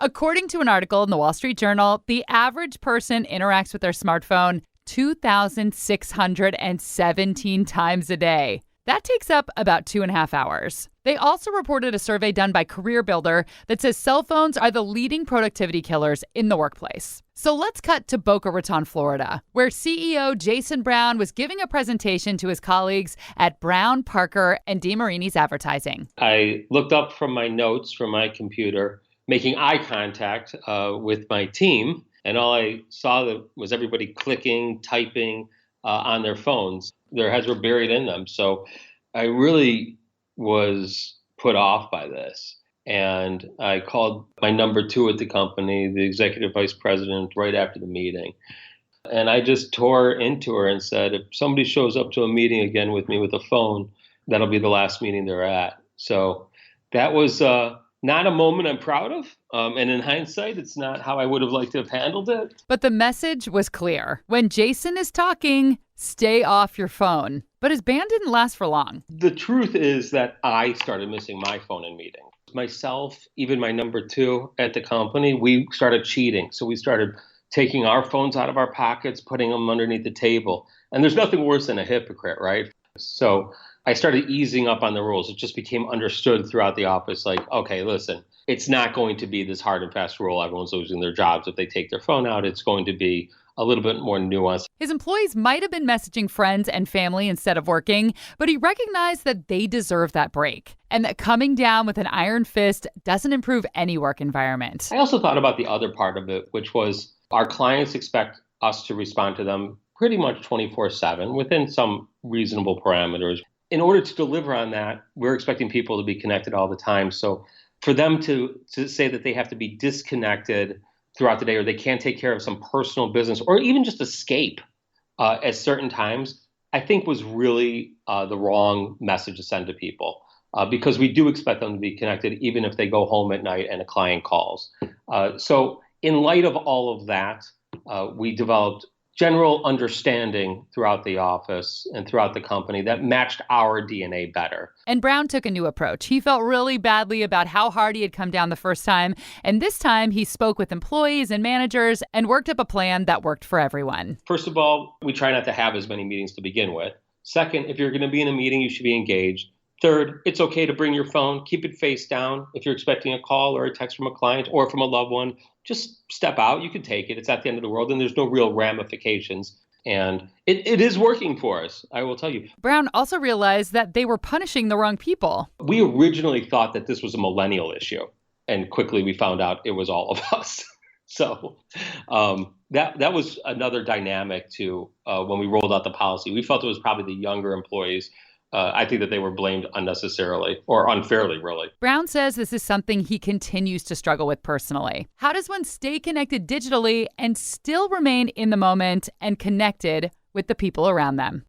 According to an article in the Wall Street Journal, the average person interacts with their smartphone 2,617 times a day. That takes up about 2.5 hours. They also reported a survey done by Career Builder that says cell phones are the leading productivity killers in the workplace. So let's cut to Boca Raton, Florida, where CEO Jason Brown was giving a presentation to his colleagues at Brown, Parker, and DeMarini's Advertising. I looked up from my notes from my computer, making eye contact with my team, and all I saw was everybody clicking, typing on their phones. Their heads were buried in them. So I really was put off by this. And I called my number 2 at the company, the executive vice president, right after the meeting. And I just tore into her and said, if somebody shows up to a meeting again with me with a phone, that'll be the last meeting they're at. So that was not a moment I'm proud of. And in hindsight, it's not how I would have liked to have handled it. But the message was clear. When Jason is talking, stay off your phone. But his ban didn't last for long. The truth is that I started missing my phone in meetings. Myself, even my number 2 at the company, we started cheating. So we started taking our phones out of our pockets, putting them underneath the table. And there's nothing worse than a hypocrite, right? So I started easing up on the rules. It just became understood throughout the office, like, okay, listen, it's not going to be this hard and fast rule. Everyone's losing their jobs if they take their phone out. It's going to be a little bit more nuanced. His employees might have been messaging friends and family instead of working, but he recognized that they deserve that break and that coming down with an iron fist doesn't improve any work environment. I also thought about the other part of it, which was our clients expect us to respond to them pretty much 24/7 within some reasonable parameters. In order to deliver on that, we're expecting people to be connected all the time. So for them to say that they have to be disconnected throughout the day, or they can't take care of some personal business, or even just escape at certain times, I think was really the wrong message to send to people, because we do expect them to be connected even if they go home at night and a client calls. So in light of all of that, we developed general understanding throughout the office and throughout the company that matched our DNA better. And Brown took a new approach. He felt really badly about how hard he had come down the first time. And this time he spoke with employees and managers and worked up a plan that worked for everyone. First of all, we try not to have as many meetings to begin with. Second, if you're going to be in a meeting, you should be engaged. Third, it's okay to bring your phone, keep it face down. If you're expecting a call or a text from a client or from a loved one, just step out. You can take it. It's at the end of the world, and there's no real ramifications. And it is working for us, I will tell you. Brown also realized that they were punishing the wrong people. We originally thought that this was a millennial issue, and quickly we found out it was all of us. So that was another dynamic to when we rolled out the policy. We felt it was probably the younger employees. I think that they were blamed unnecessarily or unfairly, really. Brown says this is something he continues to struggle with personally. How does one stay connected digitally and still remain in the moment and connected with the people around them?